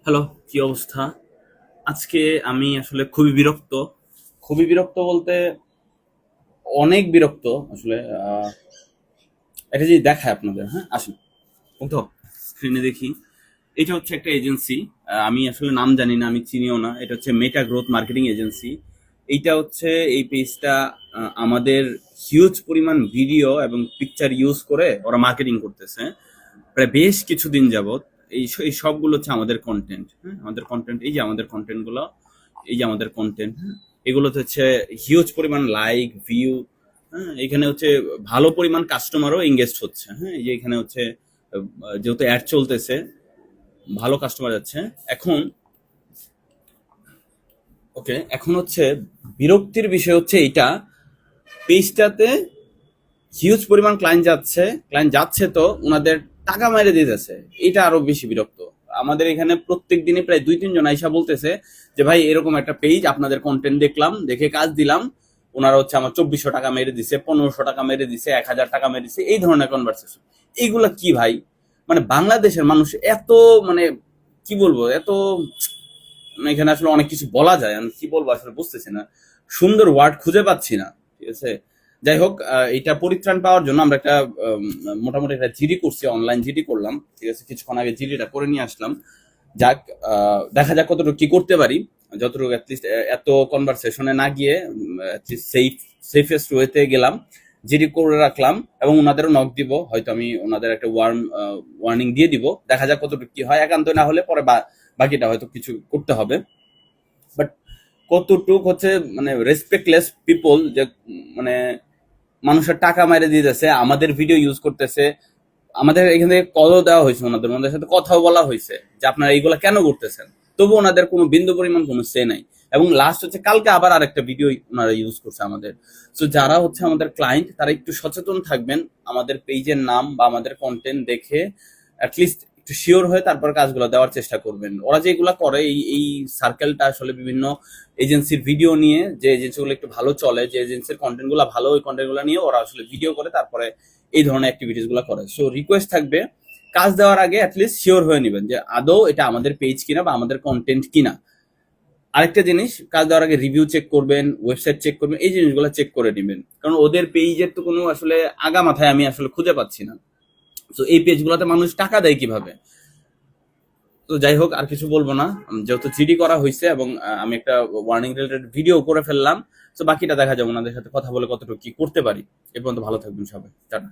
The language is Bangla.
হ্যালো, কি অবস্থা? আজকে আমি আসলে খুবই বিরক্ত বলতে অনেক বিরক্ত আসলে। এটা যদি দেখায় আপনাদের, হ্যাঁ আসুন তো স্ক্রিনে দেখি। এটা হচ্ছে একটা এজেন্সি। আমি আসলে নাম জানি না, আমি চিনিও না। এটা হচ্ছে মেটা গ্রোথ মার্কেটিং এজেন্সি। এইটা হচ্ছে এই পেজটা আমাদের হিউজ পরিমাণ ভিডিও এবং পিকচার ইউজ করে ওরা মার্কেটিং করতেছে প্রায় বেশ কিছুদিন যাবত। এই সবগুলো হচ্ছে আমাদের কন্টেন্ট। হ্যাঁ, আমাদের কন্টেন্ট, এই যে আমাদের কন্টেন্টগুলো, এই যে আমাদের কন্টেন্ট, হ্যাঁ, এগুলোতে হচ্ছে হিউজ পরিমাণ লাইক ভিউ। হ্যাঁ, এখানে হচ্ছে ভালো পরিমাণ কাস্টমারও এঙ্গেজ হচ্ছে। হ্যাঁ, এই যে এখানে হচ্ছে যেহেতু অ্যাড চলতেছে, ভালো কাস্টমার যাচ্ছে। এখন ওকে, এখন হচ্ছে বিরক্তির বিষয় হচ্ছে এইটা, পেজটাতে হিউজ পরিমাণ ক্লায়েন্ট যাচ্ছে তো ওনাদের টাকা মেরে দিতেছে। এটা আরো বেশি বিরক্ত। আমাদের এখানে প্রত্যেক দিনে প্রায় 2-3 জন আইসা বলতেছে যে ভাই এরকম একটা পেজ, আপনাদের কন্টেন্ট দেখলাম, দেখে কাজ দিলাম, ওনারা হচ্ছে আমার 2400 টাকা মেরে দিছে, 1500 টাকা মেরে দিছে, 1000 টাকা মেরে দিছে, এই ধরনের কনভারসেশন। এইগুলা কি ভাই? মানে বাংলাদেশের মানুষ এত, মানে কি বলবো, এত, মানে এখানে আসলে অনেক কিছু বলা যায়, আমি কি বলবো আসলে বুঝতেছি না, সুন্দর ওয়ার্ড খুঁজে পাচ্ছি না। ঠিক আছে, যাই হোক, এটা পরিত্রাণ পাওয়ার জন্য আমরা একটা মোটামুটি একটা জিডি করছি, অনলাইন জিডি করলাম। ঠিক আছে, কিছুক্ষণ আগে জিডিটা করে নিয়ে আসলাম। যাক, দেখা যাক কতটুকু কি করতে পারি। যতটুকু অ্যাটলিস্ট এত কনভারসেশনে না গিয়ে সেফেস্ট ওয়েতে গেলাম, জিডি করে রাখলাম এবং ওনাদেরও নক দিব, হয়তো আমি ওনাদের একটা ওয়ার্নিং দিয়ে দিব। দেখা যাক কতটুকু কি হয়, একান্ত না হলে পরে বাকিটা হয়তো কিছু করতে হবে। বাট কতটুক হচ্ছে মানে রেসপেক্টলেস পিপল, যে মানে মানুষের টাকা মেরে দিতেছে, আমাদের ভিডিও ইউজ করতেছে। আমাদের এখান থেকে কলও দেওয়া হয়েছে, ওনাদের সাথে কথাও বলা হয়েছে যে আপনারা এইগুলা কেন করতেছেন, তবু ওনাদের কোনো বিন্দু পরিমাণ কোনো সে নাই। এবং লাস্ট হচ্ছে কালকে আবার আরেকটা ভিডিও ওনারা ইউজ করছে আমাদের। তো যারা হচ্ছে আমাদের ক্লায়েন্ট, তারা একটু সচেতন থাকবেন, আমাদের পেজের নাম বা আমাদের কন্টেন্ট দেখে অ্যাটলিস্ট একটু শিওর হয়ে তারপর কাজগুলো দেওয়ার চেষ্টা করবেন। ওরা যে এগুলা করে, এই সার্কেলটা আসলে বিভিন্ন এজেন্সির ভিডিও নিয়ে, যে এজেন্সিগুলো একটু ভালো চলে, যে এজেন্সির কন্টেন্ট গুলো ভালো, ওই কন্টেন্ট গুলো নিয়ে ওরা আসলে ভিডিও করে তারপরে এই ধরনের অ্যাক্টিভিটিস গুলো করে। সো রিকোয়েস্ট থাকবে, কাজ দেওয়ার আগে অ্যাটলিস্ট শিওর হয়ে নেবেন যে আদৌ এটা আমাদের পেজ কিনা বা আমাদের কন্টেন্ট কিনা। আরেকটা জিনিস, কাজ দেওয়ার আগে রিভিউ চেক করবেন, ওয়েবসাইট চেক করবেন, এই জিনিসগুলো চেক করে নেবেন, কারণ ওদের পেজের তো কোনো আসলে আগা মাথায় আমি আসলে খুঁজে পাচ্ছি না। তো এই পেজগুলোতে মানুষ টাকা দেয় কিভাবে? তো যাই হোক, আর কিছু বলবো না। যেহেতু জিডি করা হয়েছে এবং আমি একটা ওয়ার্নিং রিলেটেড ভিডিও করে ফেললাম, তো বাকিটা দেখা যাবে ওনাদের সাথে কথা বলে কতটুকু কি করতে পারি। এ পর্যন্ত ভালো থাকবেন সবাই, টাটা।